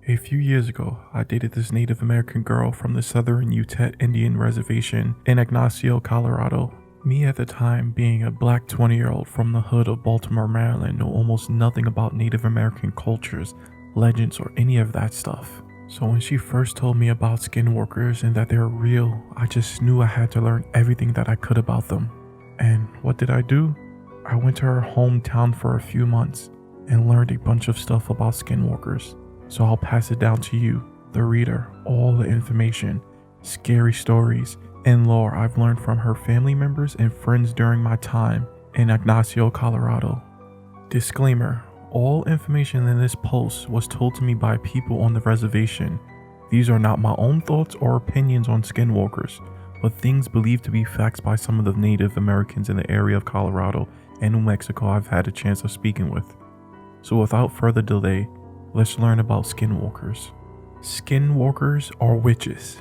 A few years ago, I dated this Native American girl from the southern Utes Indian reservation in Ignacio, Colorado. Me at the time being a black 20-year-old from the hood of Baltimore, Maryland, knew almost nothing about Native American cultures, legends, or any of that stuff. So when she first told me about skinwalkers and that they're real, I just knew I had to learn everything that I could about them. And what did I do? I went to her hometown for a few months and learned a bunch of stuff about skinwalkers. So I'll pass it down to you, the reader, all the information, scary stories, and lore I've learned from her family members and friends during my time in Ignacio, Colorado. Disclaimer: all information in this post was told to me by people on the reservation. These are not my own thoughts or opinions on skinwalkers, but things believed to be facts by some of the Native Americans in the area of Colorado and New Mexico I've had a chance of speaking with. So without further delay, let's learn about skinwalkers. Skinwalkers are witches.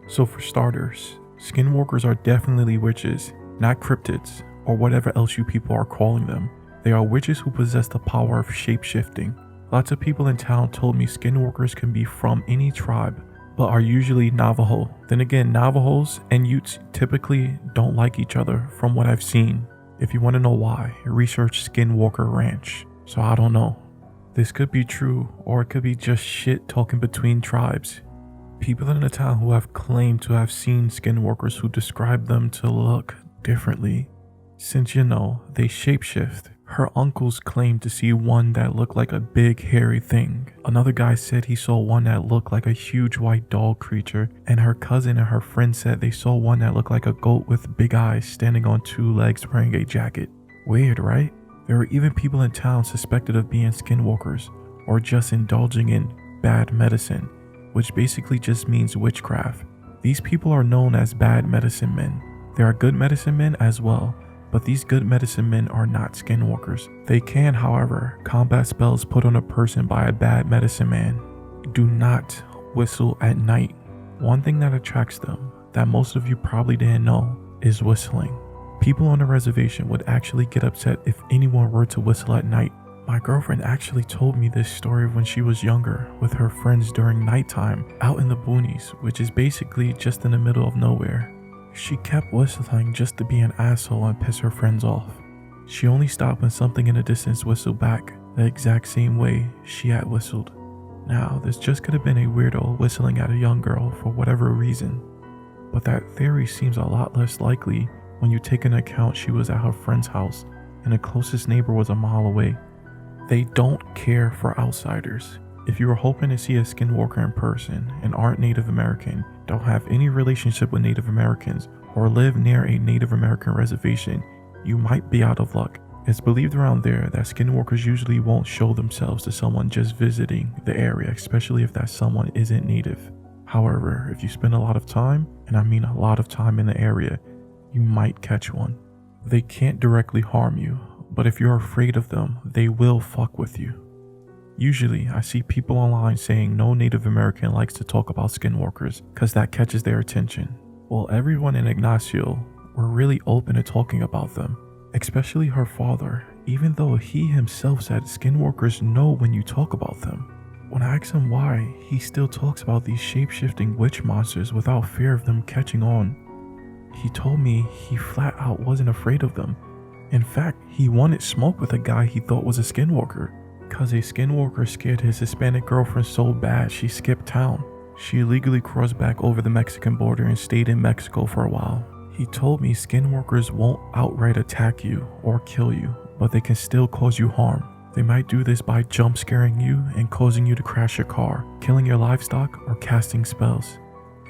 So for starters, skinwalkers are definitely witches, not cryptids, or whatever else you people are calling them. They are witches who possess the power of shape-shifting. Lots of people in town told me skinwalkers can be from any tribe, but are usually Navajo. Then again, Navajos and Utes typically don't like each other from what I've seen. If you want to know why, research Skinwalker Ranch. So I don't know. This could be true, or it could be just shit talking between tribes. People in the town who have claimed to have seen skinwalkers who describe them to look differently. Since they shapeshift. Her uncles claimed to see one that looked like a big hairy thing. Another guy said he saw one that looked like a huge white dog creature, and her cousin and her friend said they saw one that looked like a goat with big eyes standing on two legs wearing a jacket. Weird, right? There were even people in town suspected of being skinwalkers, or just indulging in bad medicine, which basically just means witchcraft. These people are known as bad medicine men. There are good medicine men as well, but these good medicine men are not skinwalkers. They can, however, combat spells put on a person by a bad medicine man. Do not whistle at night. One thing that attracts them, that most of you probably didn't know, is whistling. People on the reservation would actually get upset if anyone were to whistle at night. My girlfriend actually told me this story when she was younger with her friends during nighttime out in the boonies, which is basically just in the middle of nowhere. She kept whistling just to be an asshole and piss her friends off. She only stopped when something in the distance whistled back the exact same way she had whistled. Now, this just could have been a weirdo whistling at a young girl for whatever reason, but that theory seems a lot less likely when you take into account she was at her friend's house and the closest neighbor was a mile away. They don't care for outsiders. If you are hoping to see a skinwalker in person and aren't Native American, don't have any relationship with Native Americans, or live near a Native American reservation, you might be out of luck. It's believed around there that skinwalkers usually won't show themselves to someone just visiting the area, especially if that someone isn't native. However, if you spend a lot of time, and I mean a lot of time in the area, you might catch one. They can't directly harm you, but if you're afraid of them, they will fuck with you. Usually, I see people online saying no Native American likes to talk about skinwalkers because that catches their attention. Well, everyone in Ignacio were really open to talking about them, especially her father, even though he himself said skinwalkers know when you talk about them. When I asked him why, he still talks about these shape-shifting witch monsters without fear of them catching on. He told me he flat out wasn't afraid of them. In fact, he wanted smoke with a guy he thought was a skinwalker, cause a skinwalker scared his Hispanic girlfriend so bad she skipped town. She illegally crossed back over the Mexican border and stayed in Mexico for a while. He told me skinwalkers won't outright attack you or kill you, but they can still cause you harm. They might do this by jump scaring you and causing you to crash your car, killing your livestock, or casting spells.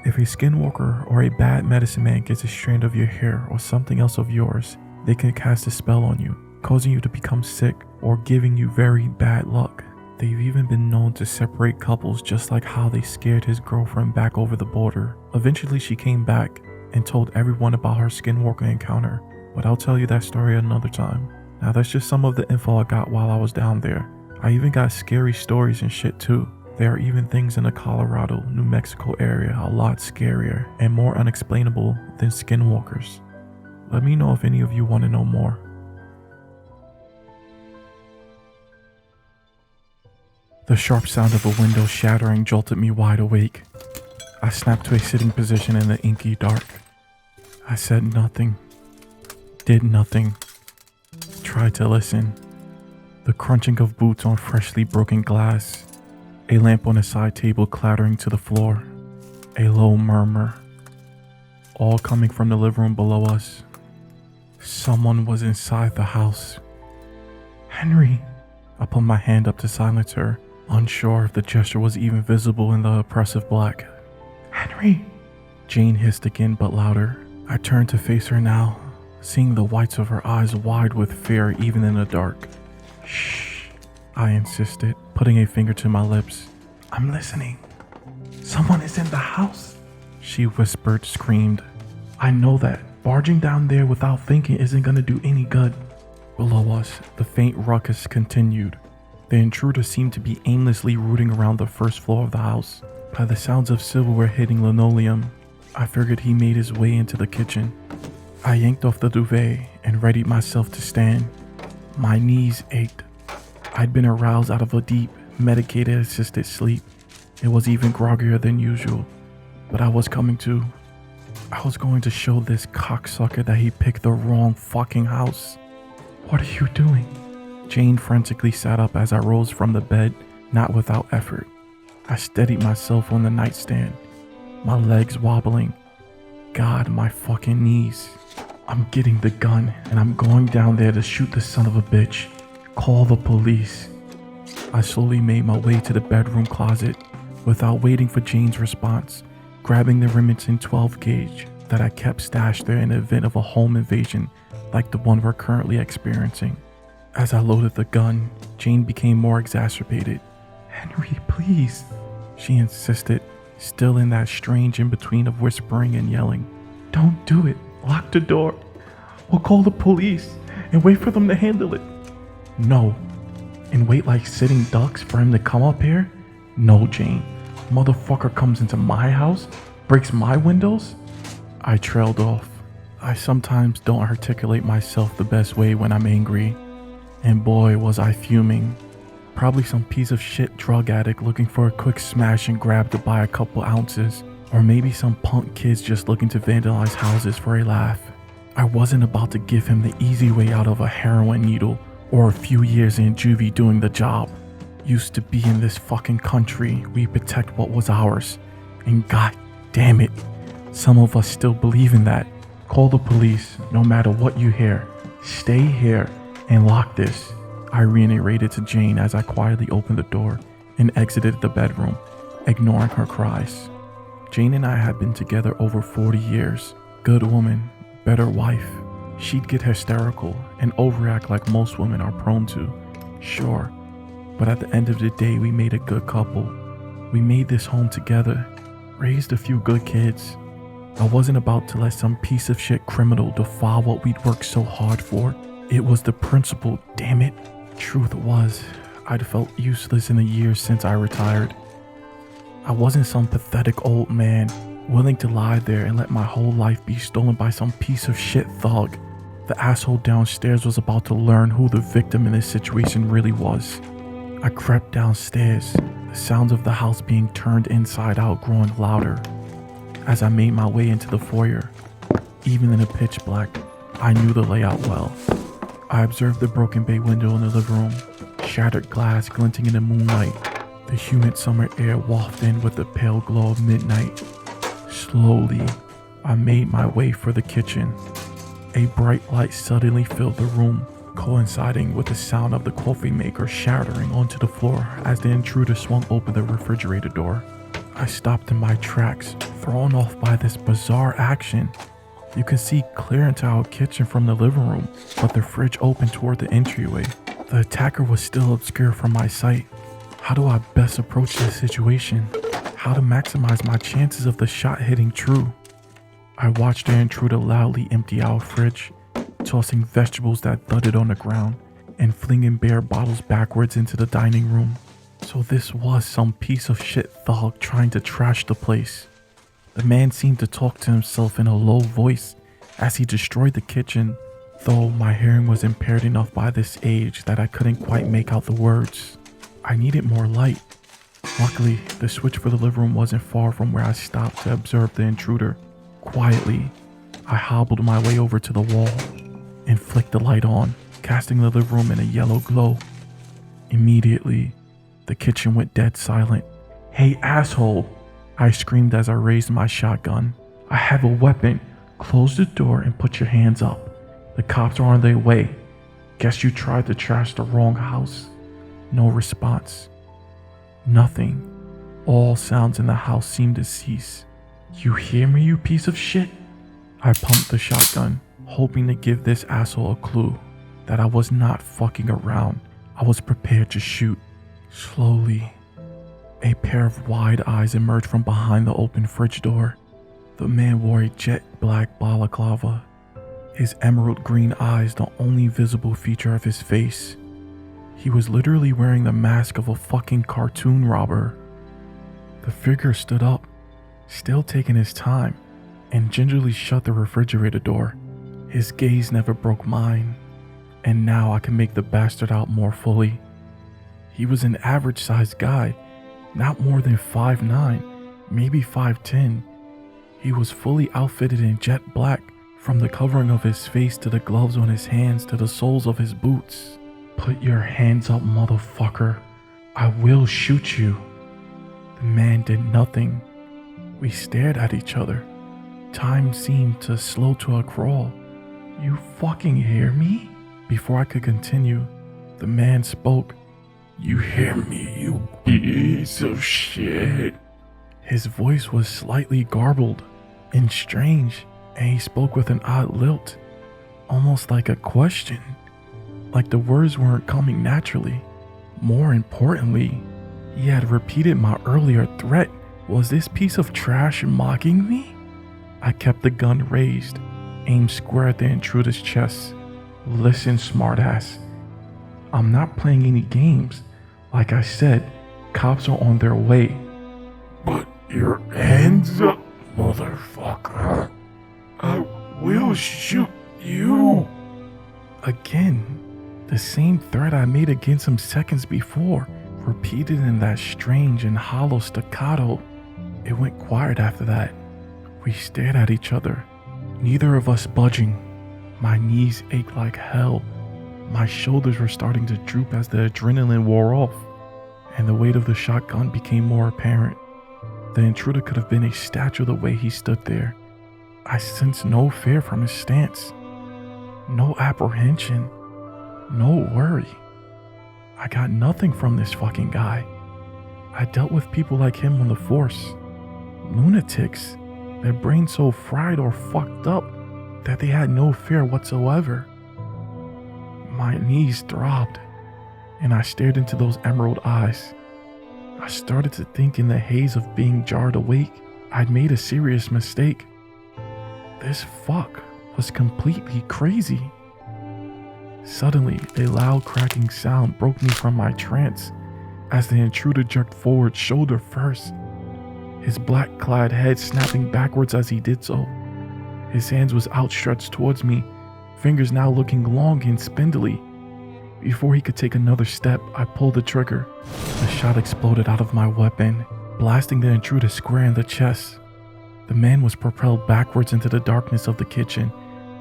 If a skinwalker or a bad medicine man gets a strand of your hair or something else of yours, they can cast a spell on you, causing you to become sick or giving you very bad luck. They've even been known to separate couples, just like how they scared his girlfriend back over the border. Eventually she came back and told everyone about her skinwalker encounter, but I'll tell you that story another time. Now that's just some of the info I got while I was down there. I even got scary stories and shit too. There are even things in the Colorado, New Mexico area a lot scarier and more unexplainable than skinwalkers. Let me know if any of you want to know more. The sharp sound of a window shattering jolted me wide awake. I snapped to a sitting position in the inky dark. I said nothing, did nothing, tried to listen. The crunching of boots on freshly broken glass, a lamp on a side table clattering to the floor, a low murmur, all coming from the living room below us. Someone was inside the house. Henry! I put my hand up to silence her, unsure if the gesture was even visible in the oppressive black. Henry! Jane hissed again, but louder. I turned to face her now, seeing the whites of her eyes wide with fear even in the dark. Shh, I insisted, putting a finger to my lips. I'm listening. Someone is in the house, she whispered, screamed. I know that. Barging down there without thinking isn't gonna do any good. Below us, the faint ruckus continued. The intruder seemed to be aimlessly rooting around the first floor of the house. By the sounds of silverware hitting linoleum, I figured he made his way into the kitchen. I yanked off the duvet and readied myself to stand. My knees ached. I'd been aroused out of a deep, medicated-assisted sleep. It was even groggier than usual, but I was coming to. I was going to show this cocksucker that he picked the wrong fucking house. What are you doing? Jane frantically sat up as I rose from the bed, not without effort. I steadied myself on the nightstand, my legs wobbling. God, my fucking knees. I'm getting the gun and I'm going down there to shoot the son of a bitch. Call the police. I slowly made my way to the bedroom closet without waiting for Jane's response, grabbing the Remington 12 gauge that I kept stashed there in the event of a home invasion like the one we're currently experiencing. As I loaded the gun, Jane became more exacerbated. Henry, please, she insisted, still in that strange in-between of whispering and yelling. Don't do it. Lock the door. We'll call the police and wait for them to handle it. No. And wait like sitting ducks for him to come up here? No, Jane. Motherfucker comes into my house, breaks my windows? I trailed off. I sometimes don't articulate myself the best way when I'm angry. And boy, was I fuming. Probably some piece of shit drug addict looking for a quick smash and grab to buy a couple ounces. Or maybe some punk kids just looking to vandalize houses for a laugh. I wasn't about to give him the easy way out of a heroin needle or a few years in juvie doing the job. Used to be in this fucking country, we protect what was ours. And god damn it, some of us still believe in that. Call the police, no matter what you hear. Stay here and lock this, I reiterated to Jane as I quietly opened the door and exited the bedroom, ignoring her cries. Jane and I had been together over 40 years. Good woman, better wife. She'd get hysterical and overact like most women are prone to. Sure, but at the end of the day, we made a good couple. We made this home together, raised a few good kids. I wasn't about to let some piece of shit criminal defile what we'd worked so hard for. It was the principle, damn it. Truth was, I'd felt useless in the years since I retired. I wasn't some pathetic old man, willing to lie there and let my whole life be stolen by some piece of shit thug. The asshole downstairs was about to learn who the victim in this situation really was. I crept downstairs, the sounds of the house being turned inside out growing louder. As I made my way into the foyer, even in the pitch black, I knew the layout well. I observed the broken bay window in the living room, shattered glass glinting in the moonlight, the humid summer air wafted in with the pale glow of midnight. Slowly, I made my way for the kitchen. A bright light suddenly filled the room, coinciding with the sound of the coffee maker shattering onto the floor as the intruder swung open the refrigerator door. I stopped in my tracks, thrown off by this bizarre action. You can see clear into our kitchen from the living room, but the fridge opened toward the entryway. The attacker was still obscure from my sight. How do I best approach this situation? How to maximize my chances of the shot hitting true? I watched the intruder loudly empty our fridge, tossing vegetables that thudded on the ground and flinging beer bottles backwards into the dining room. So this was some piece of shit thug trying to trash the place. The man seemed to talk to himself in a low voice as he destroyed the kitchen, though my hearing was impaired enough by this age that I couldn't quite make out the words. I needed more light. Luckily, the switch for the living room wasn't far from where I stopped to observe the intruder. Quietly, I hobbled my way over to the wall and flicked the light on, casting the living room in a yellow glow. Immediately, the kitchen went dead silent. "Hey, asshole!" I screamed as I raised my shotgun. "I have a weapon. Close the door and put your hands up. The cops are on their way. Guess you tried to trash the wrong house." No response. Nothing. All sounds in the house seemed to cease. "You hear me, you piece of shit?" I pumped the shotgun, hoping to give this asshole a clue that I was not fucking around. I was prepared to shoot. Slowly, a pair of wide eyes emerged from behind the open fridge door. The man wore a jet black balaclava, his emerald green eyes the only visible feature of his face. He was literally wearing the mask of a fucking cartoon robber. The figure stood up, still taking his time, and gingerly shut the refrigerator door. His gaze never broke mine, and now I can make the bastard out more fully. He was an average-sized guy, not more than 5'9", maybe 5'10". He was fully outfitted in jet black, from the covering of his face to the gloves on his hands to the soles of his boots. "Put your hands up, motherfucker. I will shoot you." The man did nothing. We stared at each other. Time seemed to slow to a crawl. "You fucking hear me?" Before I could continue, the man spoke. "You hear me, you piece of shit?" His voice was slightly garbled and strange, and he spoke with an odd lilt, almost like a question, like the words weren't coming naturally. More importantly, he had repeated my earlier threat. Was this piece of trash mocking me? I kept the gun raised, aimed square at the intruder's chest. "Listen, smartass. I'm not playing any games. Like I said, cops are on their way." "Put your hands up, motherfucker. I will shoot you." Again, the same threat I made against him seconds before, repeated in that strange and hollow staccato. It went quiet after that. We stared at each other, neither of us budging. My knees ached like hell. My shoulders were starting to droop as the adrenaline wore off, and the weight of the shotgun became more apparent. The intruder could have been a statue the way he stood there. I sensed no fear from his stance, no apprehension, no worry. I got nothing from this fucking guy. I dealt with people like him on the force. Lunatics, their brains so fried or fucked up that they had no fear whatsoever. My knees throbbed, and I stared into those emerald eyes. I started to think in the haze of being jarred awake, I'd made a serious mistake. This fuck was completely crazy. Suddenly, a loud cracking sound broke me from my trance as the intruder jerked forward shoulder first, his black-clad head snapping backwards as he did so. His hands was outstretched towards me, fingers now looking long and spindly. Before he could take another step, I pulled the trigger. The shot exploded out of my weapon, blasting the intruder square in the chest. The man was propelled backwards into the darkness of the kitchen,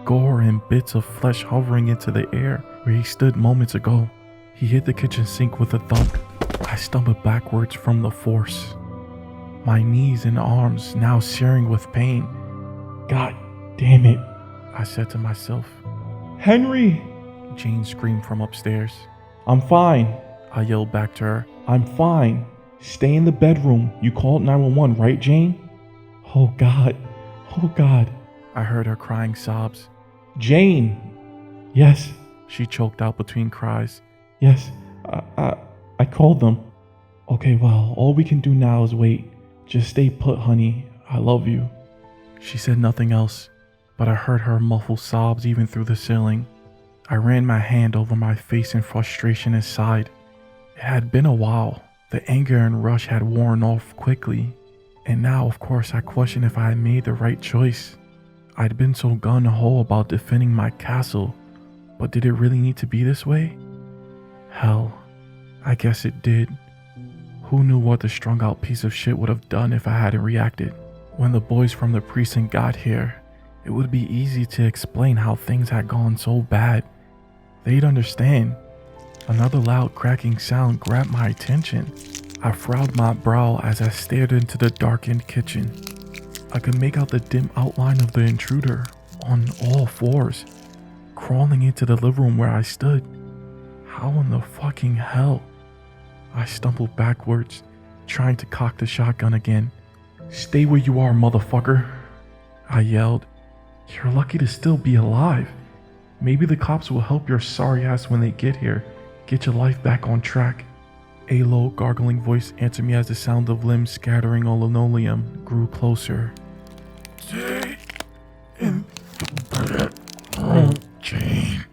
gore and bits of flesh hovering into the air where he stood moments ago. He hit the kitchen sink with a thump. I stumbled backwards from the force, my knees and arms now searing with pain. "God damn it," I said to myself. "Henry!" Jane screamed from upstairs. "I'm fine," I yelled back to her. "I'm fine. Stay in the bedroom. You called 911, right, Jane?" "Oh God. Oh God." I heard her crying sobs. "Jane!" "Yes," she choked out between cries. "Yes, I called them." "Okay, well, all we can do now is wait. Just stay put, honey. I love you." She said nothing else, but I heard her muffled sobs even through the ceiling. I ran my hand over my face in frustration and sighed. It had been a while. The anger and rush had worn off quickly, and now, of course, I questioned if I had made the right choice. I'd been so gung-ho about defending my castle, but did it really need to be this way? Hell, I guess it did. Who knew what the strung out piece of shit would have done if I hadn't reacted? When the boys from the precinct got here, it would be easy to explain how things had gone so bad. They'd understand. Another loud cracking sound grabbed my attention. I furrowed my brow as I stared into the darkened kitchen. I could make out the dim outline of the intruder on all fours, crawling into the living room where I stood. How in the fucking hell? I stumbled backwards, trying to cock the shotgun again. "Stay where you are, motherfucker," I yelled. "You're lucky to still be alive. Maybe the cops will help your sorry ass when they get here. Get your life back on track." A low, gargling voice answered me as the sound of limbs scattering on linoleum grew closer. "Stay in the bedroom, Jane.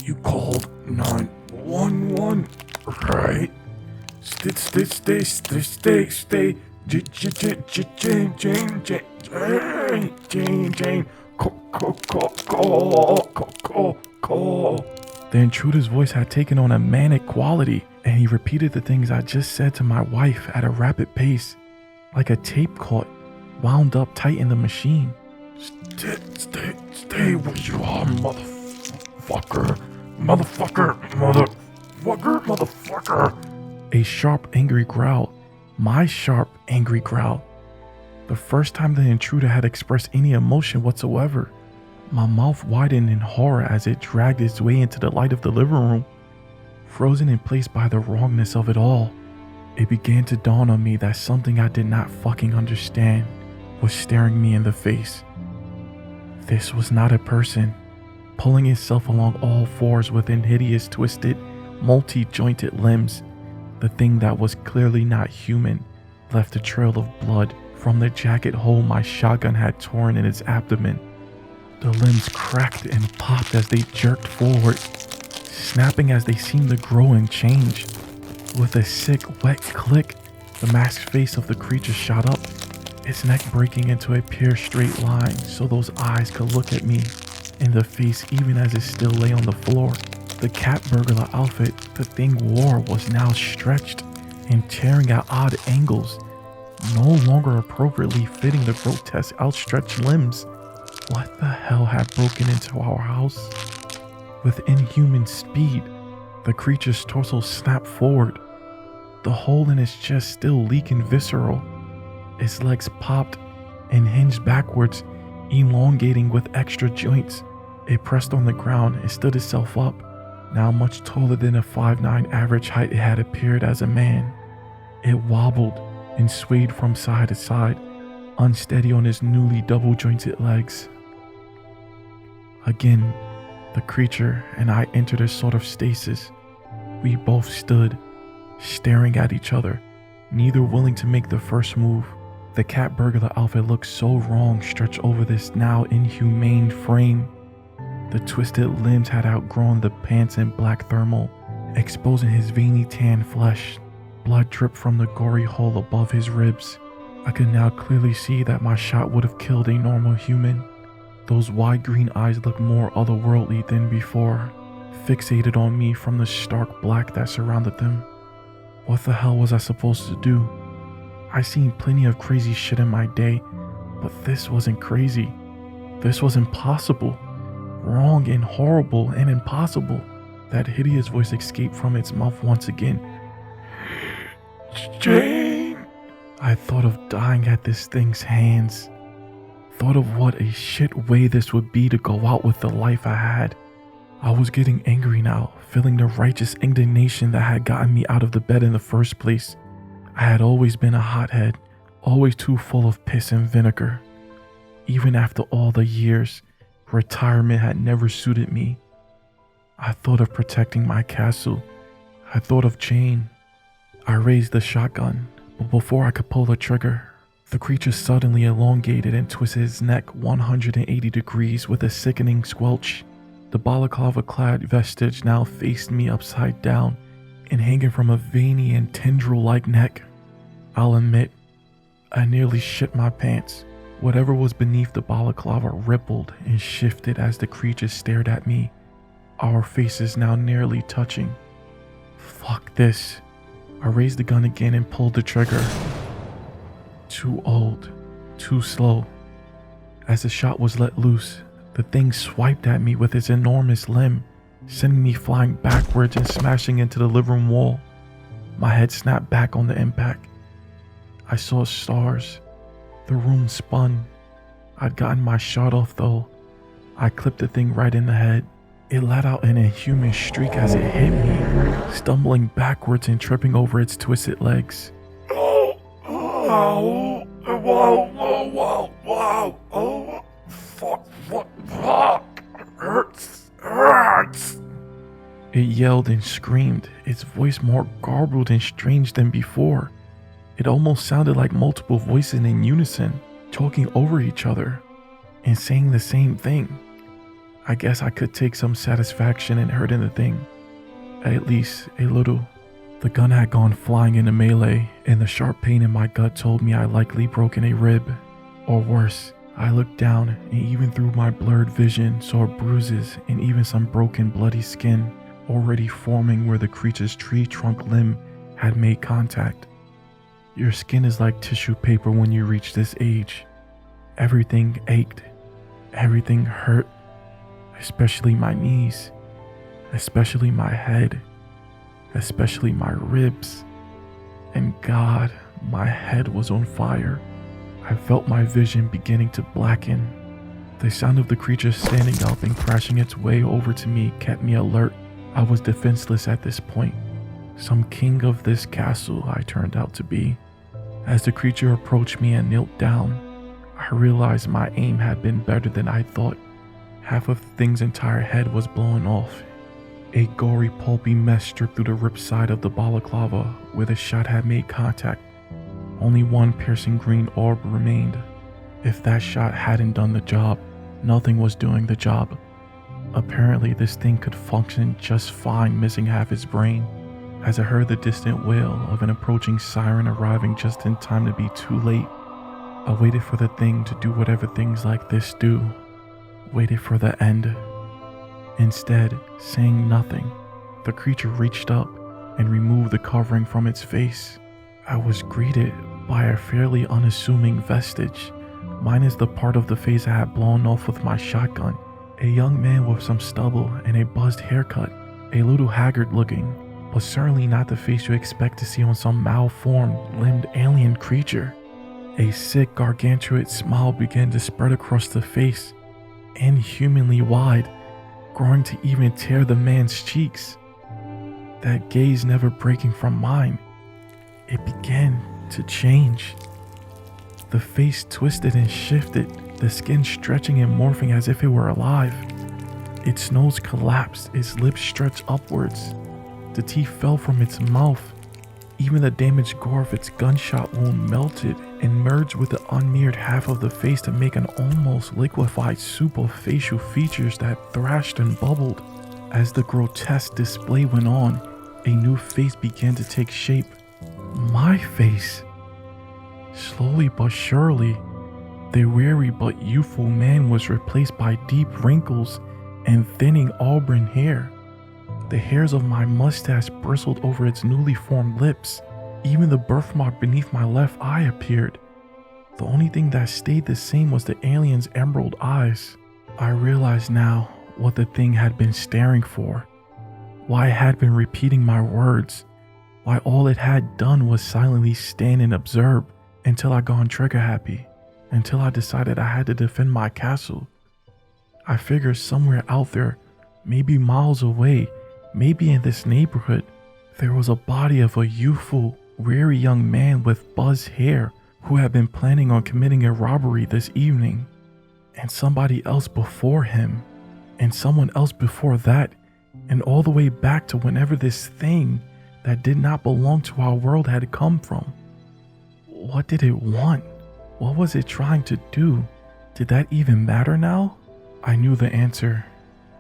You called 911, right? Stay. Jane. Call. The intruder's voice had taken on a manic quality, and he repeated the things I just said to my wife at a rapid pace, like a tape caught, wound up tight in the machine. Stay where you are, motherfucker. A sharp, angry growl. My sharp, angry growl. The first time the intruder had expressed any emotion whatsoever. My mouth widened in horror as it dragged its way into the light of the living room. Frozen in place by the wrongness of it all, it began to dawn on me that something I did not fucking understand was staring me in the face. This was not a person, pulling itself along all fours within hideous, twisted, multi-jointed limbs. The thing that was clearly not human left a trail of blood from the jacket hole my shotgun had torn in its abdomen. The limbs cracked and popped as they jerked forward, snapping as they seemed to grow and change. With a sick, wet click, the masked face of the creature shot up, its neck breaking into a pure straight line so those eyes could look at me in the face even as it still lay on the floor. The cat burglar outfit the thing wore was now stretched and tearing at odd angles, no longer appropriately fitting the grotesque outstretched limbs. What the hell had broken into our house? With inhuman speed, the creature's torso snapped forward, the hole in its chest still leaking visceral. Its legs popped and hinged backwards, elongating with extra joints. It pressed on the ground and stood itself up. Now much taller than a 5'9" average height, it had appeared as a man. It wobbled and swayed from side to side, unsteady on its newly double-jointed legs. Again, the creature and I entered a sort of stasis. We both stood, staring at each other, neither willing to make the first move. The cat burglar outfit looked so wrong stretched over this now inhumane frame. The twisted limbs had outgrown the pants and black thermal, exposing his veiny tan flesh. Blood dripped from the gory hole above his ribs. I could now clearly see that my shot would have killed a normal human. Those wide green eyes looked more otherworldly than before, fixated on me from the stark black that surrounded them. What the hell was I supposed to do? I seen plenty of crazy shit in my day, but this wasn't crazy. This was impossible. Wrong and horrible and impossible. That hideous voice escaped from its mouth once again. "Jane!" I thought of dying at this thing's hands. Thought of what a shit way this would be to go out with the life I had. I was getting angry now, feeling the righteous indignation that had gotten me out of the bed in the first place. I had always been a hothead, always too full of piss and vinegar. Even after all the years, retirement had never suited me. I thought of protecting my castle. I thought of Jane. I raised the shotgun, but before I could pull the trigger, the creature suddenly elongated and twisted its neck 180 degrees with a sickening squelch. The balaclava-clad vestige now faced me upside down and hanging from a veiny and tendril-like neck. I'll admit, I nearly shit my pants. Whatever was beneath the balaclava rippled and shifted as the creature stared at me, our faces now nearly touching. Fuck this. I raised the gun again and pulled the trigger. Too old, too slow. As the shot was let loose, the thing swiped at me with its enormous limb, sending me flying backwards and smashing into the living room wall. My head snapped back on the impact. I saw stars. The room spun. I'd gotten my shot off though. I clipped the thing right in the head. It let out an inhuman shriek as it hit me, stumbling backwards and tripping over its twisted legs. Oh, fuck, hurts. It yelled and screamed, its voice more garbled and strange than before. It almost sounded like multiple voices in unison, talking over each other, and saying the same thing. I guess I could take some satisfaction in hurting the thing. At least, a little. The gun had gone flying in a melee, and the sharp pain in my gut told me I likely broken a rib. Or worse, I looked down and even through my blurred vision saw bruises and even some broken bloody skin already forming where the creature's tree trunk limb had made contact. Your skin is like tissue paper when you reach this age. Everything ached. Everything hurt. Especially my knees. Especially my head. Especially my ribs. And God, my head was on fire. I felt my vision beginning to blacken. The sound of the creature standing up and crashing its way over to me kept me alert. I was defenseless at this point. Some king of this castle I turned out to be. As the creature approached me and knelt down, I realized my aim had been better than I thought. Half of the thing's entire head was blown off. A gory, pulpy mess stripped through the ripped side of the balaclava where the shot had made contact. Only one piercing green orb remained. If that shot hadn't done the job, nothing was doing the job. Apparently, this thing could function just fine missing half its brain. As I heard the distant wail of an approaching siren arriving just in time to be too late, I waited for the thing to do whatever things like this do. Waited for the end. Instead, saying nothing, the creature reached up and removed the covering from its face. I was greeted by a fairly unassuming vestige, minus the part of the face I had blown off with my shotgun. A young man with some stubble and a buzzed haircut, a little haggard looking, but certainly not the face you expect to see on some malformed, limbed alien creature. A sick, gargantuan smile began to spread across the face, inhumanly wide, growing to even tear the man's cheeks. That gaze never breaking from mine, it began to change. The face twisted and shifted, the skin stretching and morphing as if it were alive. Its nose collapsed, its lips stretched upwards. The teeth fell from its mouth. Even the damaged gore of its gunshot wound melted and merged with the unmirrored half of the face to make an almost liquefied soup of facial features that thrashed and bubbled. As the grotesque display went on, a new face began to take shape. My face. Slowly but surely, the weary but youthful man was replaced by deep wrinkles and thinning auburn hair. The hairs of my mustache bristled over its newly formed lips. Even the birthmark beneath my left eye appeared. The only thing that stayed the same was the alien's emerald eyes. I realized now what the thing had been staring for. Why it had been repeating my words. Why all it had done was silently stand and observe until I gone trigger happy. Until I decided I had to defend my castle. I figured somewhere out there, maybe miles away, maybe in this neighborhood, there was a body of a youthful, weary young man with buzzed hair who had been planning on committing a robbery this evening. And somebody else before him, and someone else before that, and all the way back to whenever this thing that did not belong to our world had come from. What did it want? What was it trying to do? Did that even matter now? I knew the answer.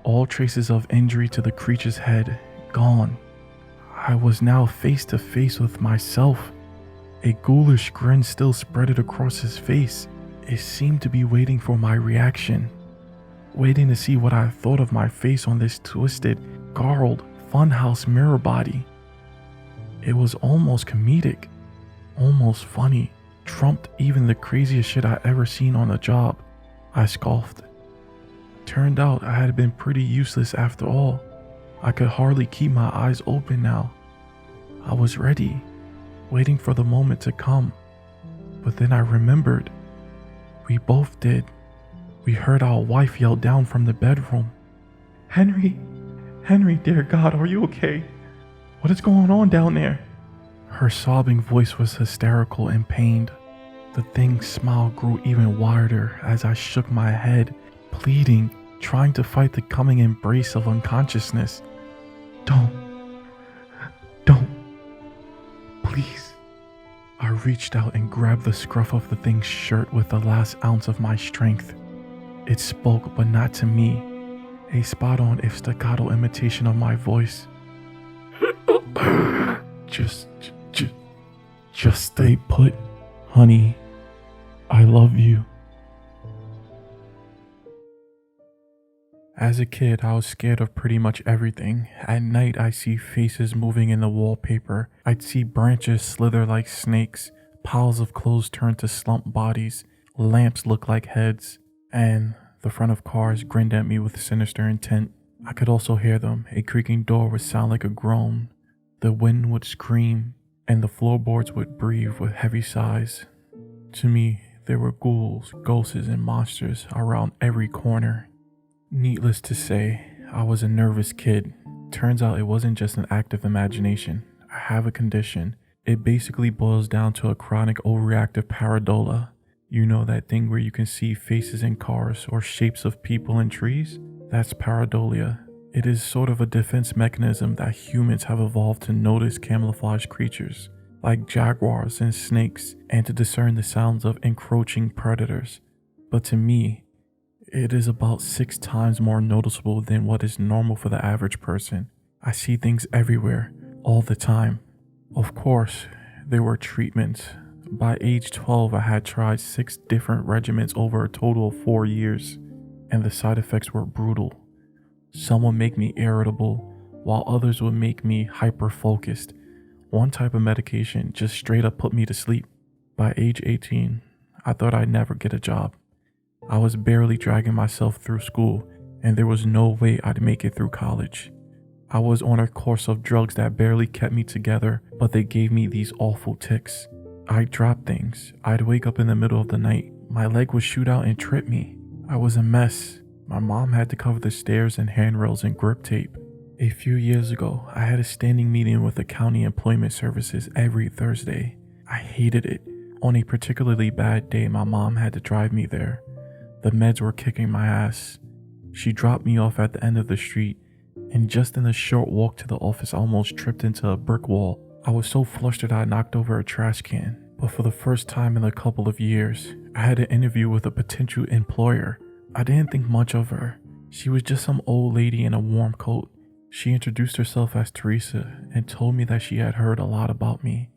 All traces of injury to the creature's head gone. I was now face to face with myself. A ghoulish grin still spread across his face. It seemed to be waiting for my reaction. Waiting to see what I thought of my face on this twisted, garled, funhouse mirror body. It was almost comedic, almost funny, trumped even the craziest shit I ever seen on the job. I scoffed. Turned out I had been pretty useless after all. I could hardly keep my eyes open now. I was ready, waiting for the moment to come. But then I remembered. We both did. We heard our wife yell down from the bedroom. Henry, dear God, are you okay? What is going on down there? Her sobbing voice was hysterical and pained. The thing's smile grew even wider as I shook my head, pleading, trying to fight the coming embrace of unconsciousness. Don't, please. I reached out and grabbed the scruff of the thing's shirt with the last ounce of my strength. It spoke, but not to me. A spot-on if staccato imitation of my voice. Just stay put, honey. I love you. As a kid, I was scared of pretty much everything. At night, I see faces moving in the wallpaper. I'd see branches slither like snakes, piles of clothes turn to slumped bodies, lamps look like heads, and the front of cars grinned at me with sinister intent. I could also hear them. A creaking door would sound like a groan. The wind would scream, and the floorboards would breathe with heavy sighs. To me, there were ghouls, ghosts, and monsters around every corner. Needless to say, I was a nervous kid. Turns out it wasn't just an active imagination. I have a condition. It basically boils down to a chronic overreactive pareidolia. You know that thing where you can see faces in cars or shapes of people in trees? That's pareidolia. It is sort of a defense mechanism that humans have evolved to notice camouflaged creatures, like jaguars and snakes, and to discern the sounds of encroaching predators. But to me, it is about 6 times more noticeable than what is normal for the average person. I see things everywhere, all the time. Of course, there were treatments. By age 12, I had tried 6 different regimens over a total of 4 years, and the side effects were brutal. Some would make me irritable, while others would make me hyper-focused. One type of medication just straight up put me to sleep. By age 18, I thought I'd never get a job. I was barely dragging myself through school, and there was no way I'd make it through college. I was on a course of drugs that barely kept me together, but they gave me these awful tics. I'd drop things. I'd wake up in the middle of the night. My leg would shoot out and trip me. I was a mess. My mom had to cover the stairs and handrails in grip tape. A few years ago, I had a standing meeting with the county employment services every Thursday. I hated it. On a particularly bad day, my mom had to drive me there. The meds were kicking my ass. She dropped me off at the end of the street, and just in the short walk to the office, I almost tripped into a brick wall. I was so flustered I knocked over a trash can. But for the first time in a couple of years, I had an interview with a potential employer. I didn't think much of her. She was just some old lady in a warm coat. She introduced herself as Teresa and told me that she had heard a lot about me.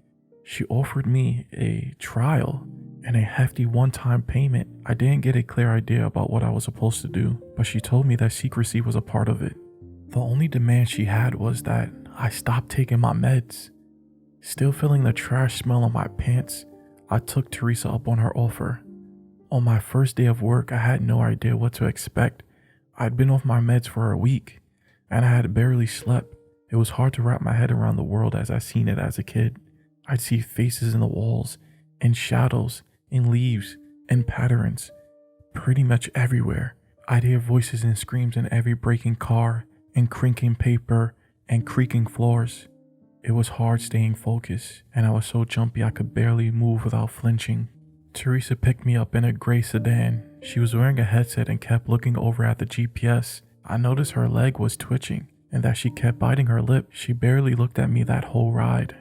She offered me a trial and a hefty one-time payment. I didn't get a clear idea about what I was supposed to do, but she told me that secrecy was a part of it. The only demand she had was that I stop taking my meds. Still feeling the trash smell on my pants, I took Teresa up on her offer. On my first day of work, I had no idea what to expect. I'd been off my meds for a week, and I had barely slept. It was hard to wrap my head around the world as I seen it as a kid. I'd see faces in the walls, and shadows, and leaves, and patterns, pretty much everywhere. I'd hear voices and screams in every breaking car, and crinking paper, and creaking floors. It was hard staying focused, and I was so jumpy I could barely move without flinching. Teresa picked me up in a gray sedan. She was wearing a headset and kept looking over at the GPS. I noticed her leg was twitching, and that she kept biting her lip. She barely looked at me that whole ride.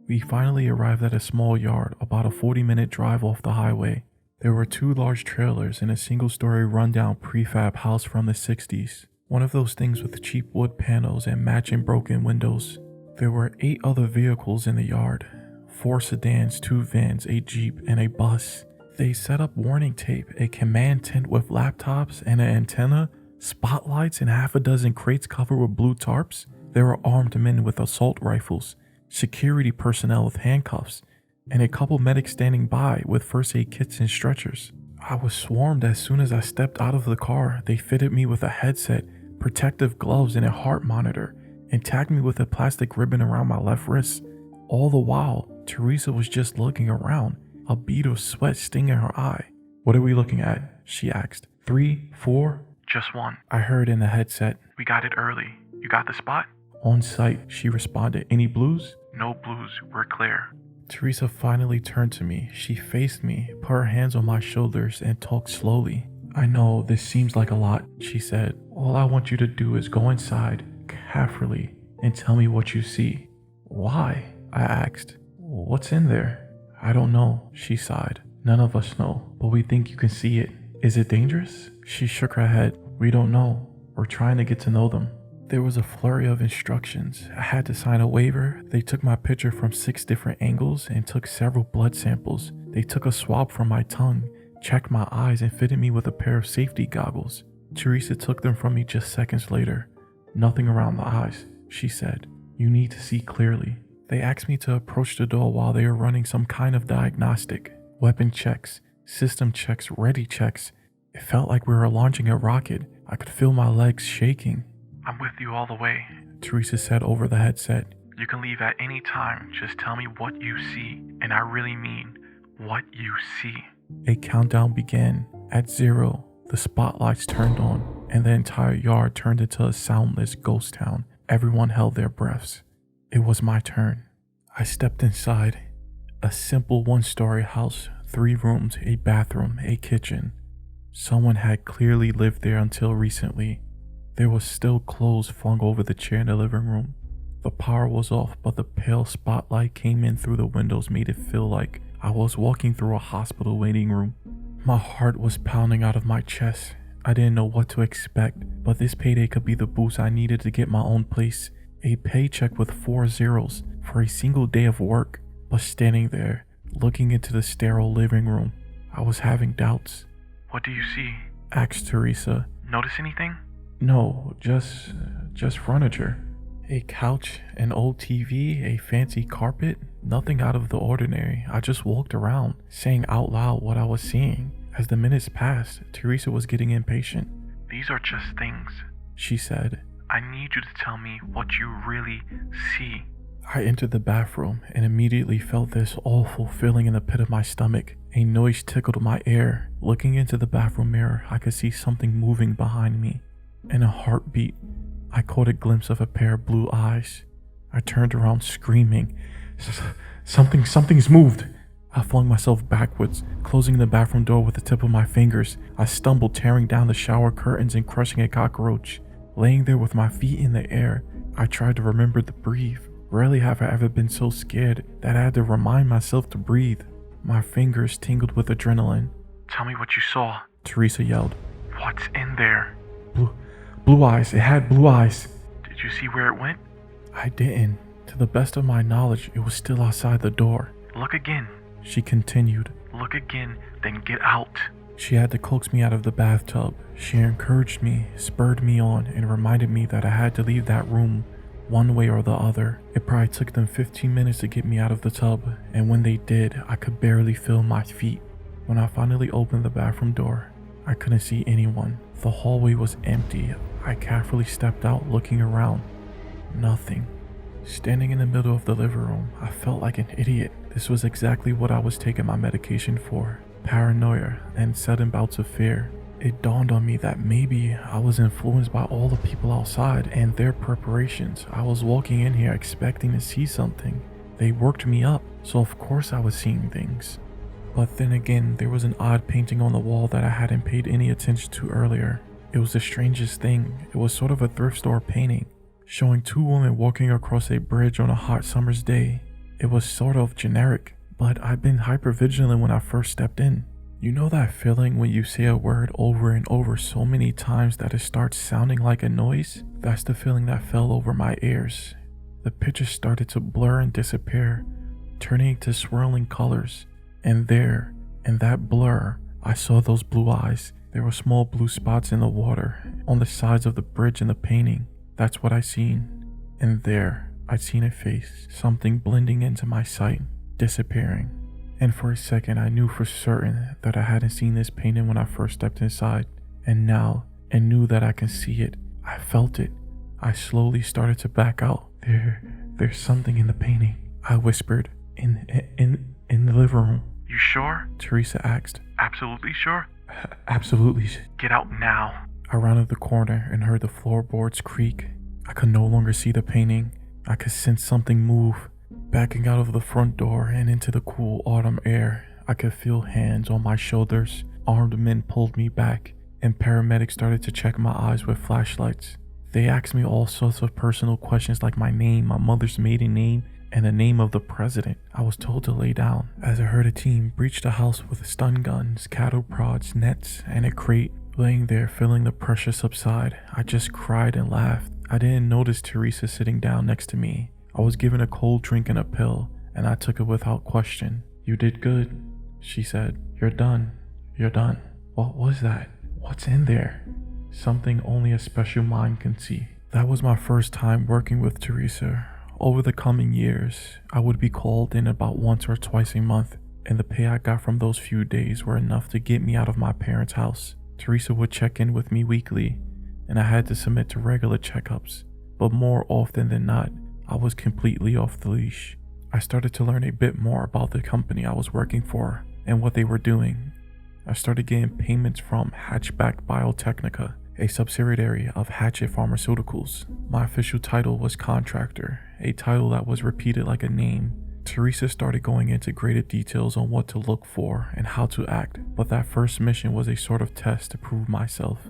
We finally arrived at a small yard, about a 40-minute drive off the highway. There were 2 large trailers and a single-story rundown prefab house from the 60s. One of those things with cheap wood panels and matching broken windows. There were 8 other vehicles in the yard. 4 sedans, 2 vans, a jeep, and a bus. They set up warning tape, a command tent with laptops and an antenna, spotlights, and half a dozen crates covered with blue tarps. There were armed men with assault rifles. security personnel with handcuffs, and a couple medics standing by with first aid kits and stretchers. I was swarmed as soon as I stepped out of the car. They fitted me with a headset, protective gloves, and a heart monitor, and tagged me with a plastic ribbon around my left wrist. All the while, Teresa was just looking around, a bead of sweat stinging her eye. "What are we looking at?" she asked. 3, 4? "Just one," I heard in the headset. "We got it early. You got the spot?" "On site," she responded. "Any blues?" "No blues. We're clear." Teresa finally turned to me. She faced me, put her hands on my shoulders, and talked slowly. "I know this seems like a lot," she said. "All I want you to do is go inside, carefully, and tell me what you see." "Why?" I asked. "What's in there?" "I don't know," she sighed. "None of us know, but we think you can see it." "Is it dangerous?" She shook her head. "We don't know. We're trying to get to know them." There was a flurry of instructions. I had to sign a waiver. They took my picture from 6 different angles and took several blood samples. They took a swab from my tongue, checked my eyes, and fitted me with a pair of safety goggles. Teresa took them from me just seconds later. "Nothing around the eyes," she said. "You need to see clearly." They asked me to approach the door while they were running some kind of diagnostic. Weapon checks, system checks, ready checks. It felt like we were launching a rocket. I could feel my legs shaking. "I'm with you all the way," Teresa said over the headset. "You can leave at any time. Just tell me what you see. And I really mean what you see." A countdown began. At 0, the spotlights turned on, and the entire yard turned into a soundless ghost town. Everyone held their breaths. It was my turn. I stepped inside. A simple 1-story house, 3 rooms, a bathroom, a kitchen. Someone had clearly lived there until recently. There was still clothes flung over the chair in the living room. The power was off, but the pale spotlight came in through the windows made it feel like I was walking through a hospital waiting room. My heart was pounding out of my chest. I didn't know what to expect, but this payday could be the boost I needed to get my own place. A paycheck with 4 zeros for a single day of work. But standing there, looking into the sterile living room, I was having doubts. "What do you see?" asked Teresa. "Notice anything?" "No, just furniture. A couch, an old TV, a fancy carpet, nothing out of the ordinary." I just walked around, saying out loud what I was seeing. As the minutes passed, Teresa was getting impatient. "These are just things," she said. "I need you to tell me what you really see." I entered the bathroom and immediately felt this awful feeling in the pit of my stomach. A noise tickled my ear. Looking into the bathroom mirror, I could see something moving behind me. In a heartbeat, I caught a glimpse of a pair of blue eyes. I turned around screaming, Something's moved!" I flung myself backwards, closing the bathroom door with the tip of my fingers. I stumbled, tearing down the shower curtains and crushing a cockroach. Laying there with my feet in the air, I tried to remember to breathe. Rarely have I ever been so scared that I had to remind myself to breathe. My fingers tingled with adrenaline. "Tell me what you saw," Teresa yelled. "What's in there?" Blue eyes. It had blue eyes." "Did you see where it went?" I didn't. To the best of my knowledge, it was still outside the door. "Look again," she continued. "Look again, then get out." She had to coax me out of the bathtub. She encouraged me, spurred me on, and reminded me that I had to leave that room one way or the other. It probably took them 15 minutes to get me out of the tub, and when they did, I could barely feel my feet. When I finally opened the bathroom door, I couldn't see anyone. The hallway was empty. I carefully stepped out, looking around. Nothing. Standing in the middle of the living room, I felt like an idiot. This was exactly what I was taking my medication for. Paranoia and sudden bouts of fear. It dawned on me that maybe I was influenced by all the people outside and their preparations. I was walking in here expecting to see something. They worked me up, so of course I was seeing things. But then again, there was an odd painting on the wall that I hadn't paid any attention to earlier. It was the strangest thing. It was sort of a thrift store painting, showing 2 women walking across a bridge on a hot summer's day. It was sort of generic, but I'd been hypervigilant when I first stepped in. You know that feeling when you say a word over and over so many times that it starts sounding like a noise? That's the feeling that fell over my ears. The picture started to blur and disappear, turning to swirling colors. And there, in that blur, I saw those blue eyes. There were small blue spots in the water, on the sides of the bridge in the painting. That's what I seen. And there, I'd seen a face, something blending into my sight, disappearing. And for a second, I knew for certain that I hadn't seen this painting when I first stepped inside. And now, I knew that I can see it. I felt it. I slowly started to back out. There's something in the painting, I whispered. In the living room. You sure? Teresa asked. Absolutely sure? Absolutely. Get out now. I rounded the corner and heard the floorboards creak. I could no longer see the painting. I could sense something move. Backing out of the front door and into the cool autumn air, I could feel hands on my shoulders. Armed men pulled me back, and paramedics started to check my eyes with flashlights. They asked me all sorts of personal questions like my name, my mother's maiden name, and the name of the president. I was told to lay down as I heard a team breach the house with stun guns, cattle prods, nets, and a crate. Laying there, feeling the pressure subside, I just cried and laughed. I didn't notice Teresa sitting down next to me. I was given a cold drink and a pill, and I took it without question. You did good, she said. You're done. You're done. What was that? What's in there? Something only a special mind can see. That was my first time working with Teresa. Over the coming years, I would be called in about once or twice a month, and the pay I got from those few days were enough to get me out of my parents' house. Teresa would check in with me weekly, and I had to submit to regular checkups, but more often than not, I was completely off the leash. I started to learn a bit more about the company I was working for and what they were doing. I started getting payments from Hatchback Biotechnica, a subsidiary of Hatchet Pharmaceuticals. My official title was contractor, a title that was repeated like a name. Teresa started going into greater details on what to look for and how to act, but that first mission was a sort of test to prove myself.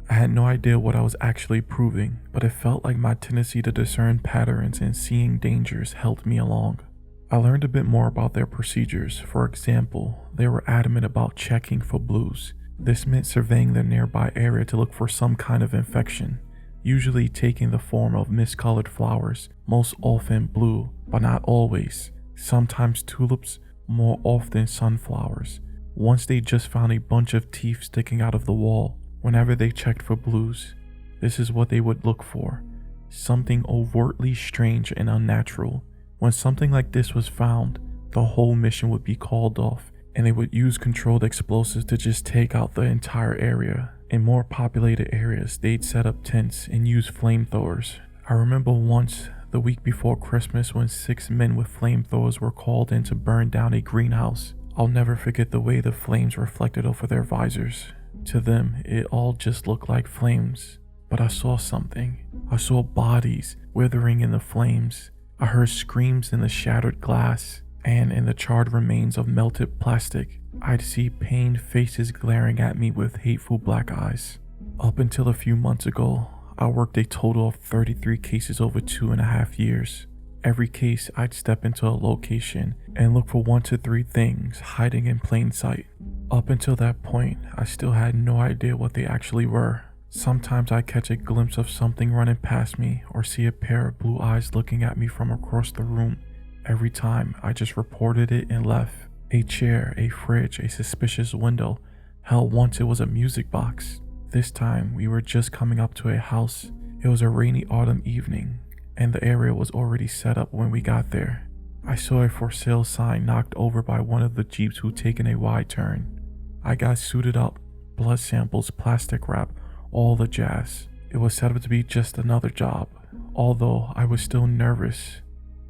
I had no idea what I was actually proving, but it felt like my tendency to discern patterns and seeing dangers helped me along. I learned a bit more about their procedures. For example, they were adamant about checking for blues. This meant surveying the nearby area to look for some kind of infection, usually taking the form of miscolored flowers, most often blue, but not always. Sometimes tulips, more often sunflowers. Once they just found a bunch of teeth sticking out of the wall. Whenever they checked for blues, this is what they would look for. Something overtly strange and unnatural. When something like this was found, the whole mission would be called off, and they would use controlled explosives to just take out the entire area. In more populated areas, they'd set up tents and use flamethrowers. I remember once, the week before Christmas, when 6 men with flamethrowers were called in to burn down a greenhouse. I'll never forget the way the flames reflected over their visors. To them, it all just looked like flames. But I saw something. I saw bodies withering in the flames. I heard screams in the shattered glass, and in the charred remains of melted plastic, I'd see pained faces glaring at me with hateful black eyes. Up until a few months ago, I worked a total of 33 cases over 2.5 years. Every case, I'd step into a location and look for 1 to 3 things hiding in plain sight. Up until that point, I still had no idea what they actually were. Sometimes I'd catch a glimpse of something running past me or see a pair of blue eyes looking at me from across the room. Every time, I just reported it and left. A chair, a fridge, a suspicious window. Hell, once it was a music box. This time, we were just coming up to a house. It was a rainy autumn evening, and the area was already set up when we got there. I saw a for sale sign knocked over by one of the Jeeps who'd taken a wide turn. I got suited up, blood samples, plastic wrap, all the jazz. It was set up to be just another job, although I was still nervous.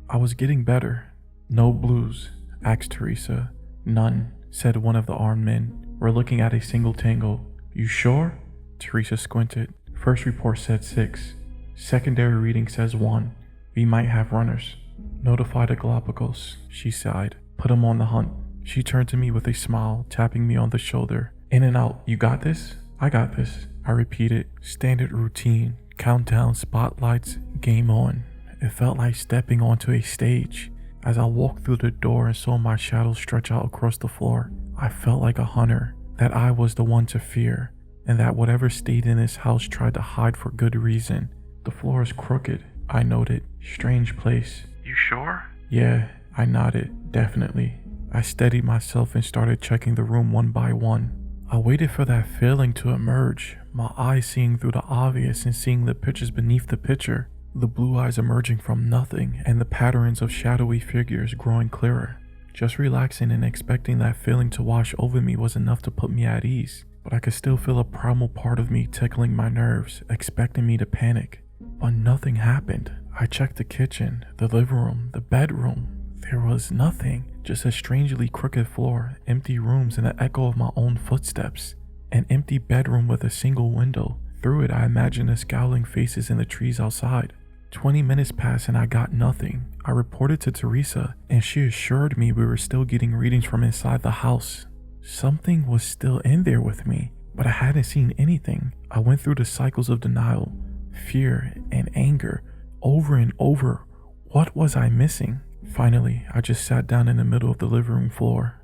I was getting better. No blues, asked Teresa. None, said one of the armed men. We're looking at a single tango. You sure? Teresa squinted. First report said 6. Secondary reading says 1. We might have runners. Notify the Galapagos, she sighed. Put them on the hunt. She turned to me with a smile, tapping me on the shoulder. In and out, you got this? I got this, I repeated. Standard routine, countdown, spotlights, game on. It felt like stepping onto a stage. As I walked through the door and saw my shadow stretch out across the floor, I felt like a hunter, that I was the one to fear, and that whatever stayed in this house tried to hide for good reason. The floor is crooked, I noted. Strange place. You sure? Yeah, I nodded, definitely. I steadied myself and started checking the room one by one. I waited for that feeling to emerge, my eyes seeing through the obvious and seeing the pictures beneath the picture. the blue eyes emerging from nothing and the patterns of shadowy figures growing clearer. Just relaxing and expecting that feeling to wash over me was enough to put me at ease, but I could still feel a primal part of me tickling my nerves, expecting me to panic. But nothing happened. I checked the kitchen, the living room, the bedroom. There was nothing, just a strangely crooked floor, empty rooms, and the echo of my own footsteps. An empty bedroom with a single window. Through it, I imagined the scowling faces in the trees outside. 20 minutes passed and I got nothing. I reported to Teresa, and she assured me we were still getting readings from inside the house. Something was still in there with me, but I hadn't seen anything. I went through the cycles of denial, fear, and anger, over and over. What was I missing? Finally, I just sat down in the middle of the living room floor.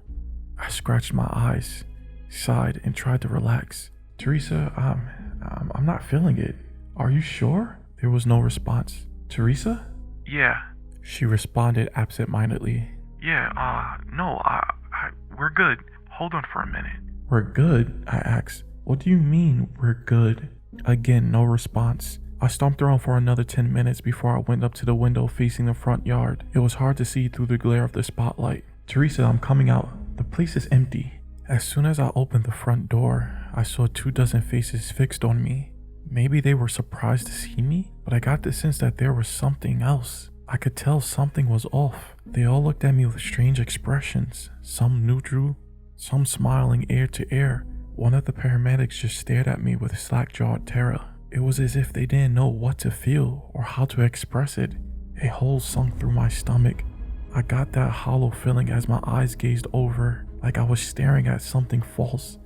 I scratched my eyes, sighed, and tried to relax. Teresa, I'm not feeling it. Are you sure? There was no response. Teresa? Yeah. She responded absent-mindedly. Yeah, no, we're good. Hold on for a minute. We're good? I asked. What do you mean, we're good? Again, no response. I stomped around for another 10 minutes before I went up to the window facing the front yard. It was hard to see through the glare of the spotlight. Teresa, I'm coming out. The place is empty. As soon as I opened the front door, I saw 24 faces fixed on me. Maybe they were surprised to see me, but I got the sense that there was something else. I could tell something was off. They all looked at me with strange expressions, some neutral, some smiling ear to ear. One of the paramedics just stared at me with slack-jawed terror. It was as if they didn't know what to feel or how to express it. A hole sunk through my stomach. I got that hollow feeling as my eyes gazed over, like I was staring at something false,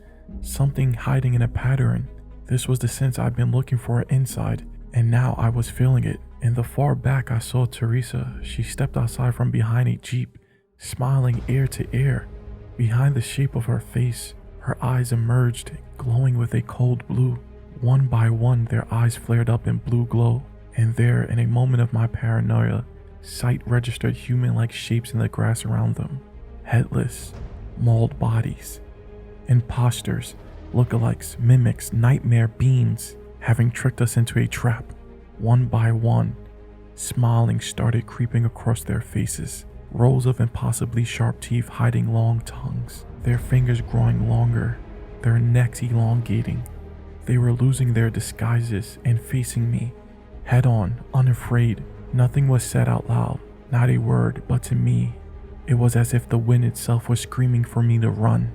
something hiding in a pattern. This was the sense I'd been looking for inside, and now I was feeling it. In the far back, I saw Teresa. She stepped outside from behind a Jeep, smiling ear to ear. Behind the shape of her face, her eyes emerged, glowing with a cold blue. One by one, their eyes flared up in blue glow, and there, in a moment of my paranoia, sight registered human-like shapes in the grass around them. Headless, mauled bodies. Imposters, lookalikes, mimics, nightmare beings, having tricked us into a trap. One by one, smiling started creeping across their faces, rows of impossibly sharp teeth hiding long tongues, their fingers growing longer, their necks elongating. They were losing their disguises and facing me, head on, unafraid. Nothing was said out loud, not a word, but to me, it was as if the wind itself was screaming for me to run.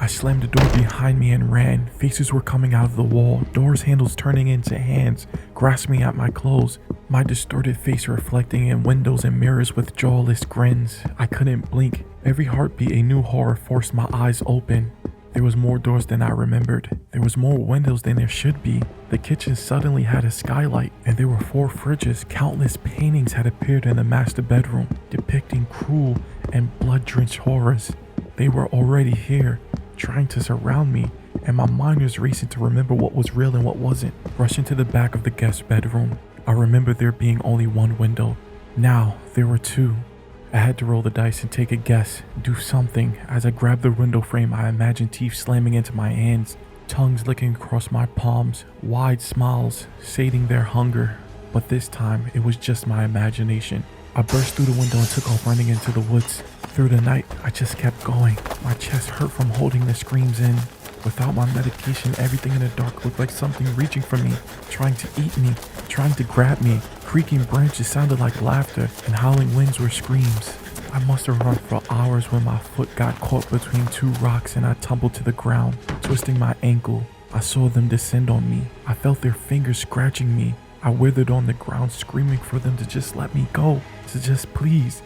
I slammed the door behind me and ran. Faces were coming out of the wall, doors handles turning into hands, grasping at my clothes, my distorted face reflecting in windows and mirrors with jawless grins. I couldn't blink. Every heartbeat, a new horror forced my eyes open. There was more doors than I remembered. There was more windows than there should be. The kitchen suddenly had a skylight, and there were 4 fridges. Countless paintings had appeared in the master bedroom, depicting cruel and blood-drenched horrors. They were already here, trying to surround me, and my mind was racing to remember what was real and what wasn't. Rushing to the back of the guest bedroom, I remember there being only one window. Now, there were 2. I had to roll the dice and take a guess, do something. As I grabbed the window frame, I imagined teeth slamming into my hands, tongues licking across my palms, wide smiles, sating their hunger. But this time, it was just my imagination. I burst through the window and took off running into the woods. Through the night, I just kept going. My chest hurt from holding the screams in. Without my medication, everything in the dark looked like something reaching for me, trying to eat me, trying to grab me. Creaking branches sounded like laughter, and howling winds were screams. I must have run for hours when my foot got caught between 2 rocks and I tumbled to the ground, twisting my ankle. I saw them descend on me. I felt their fingers scratching me. I withered on the ground, screaming for them to just let me go, to just please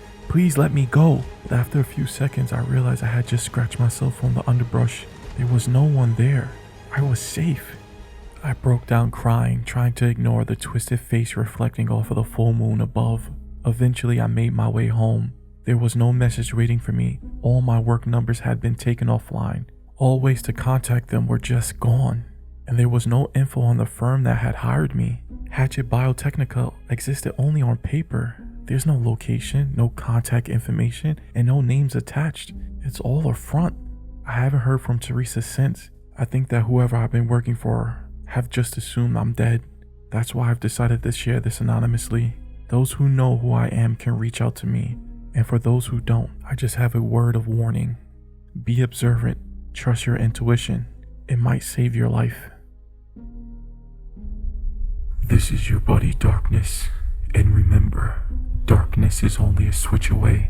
let me go. But after a few seconds, I realized I had just scratched myself on the underbrush. There was no one there. I was safe. I broke down crying, trying to ignore the twisted face reflecting off of the full moon above. Eventually, I made my way home. There was no message waiting for me. All my work numbers had been taken offline. All ways to contact them were just gone. And there was no info on the firm that had hired me. Hatchet Biotechnica existed only on paper. There's no location, no contact information, and no names attached. It's all a front. I haven't heard from Teresa since. I think that whoever I've been working for have just assumed I'm dead. That's why I've decided to share this anonymously. Those who know who I am can reach out to me, and for those who don't, I just have a word of warning. Be observant, trust your intuition. It might save your life. This is your buddy Darkness, and remember, darkness is only a switch away.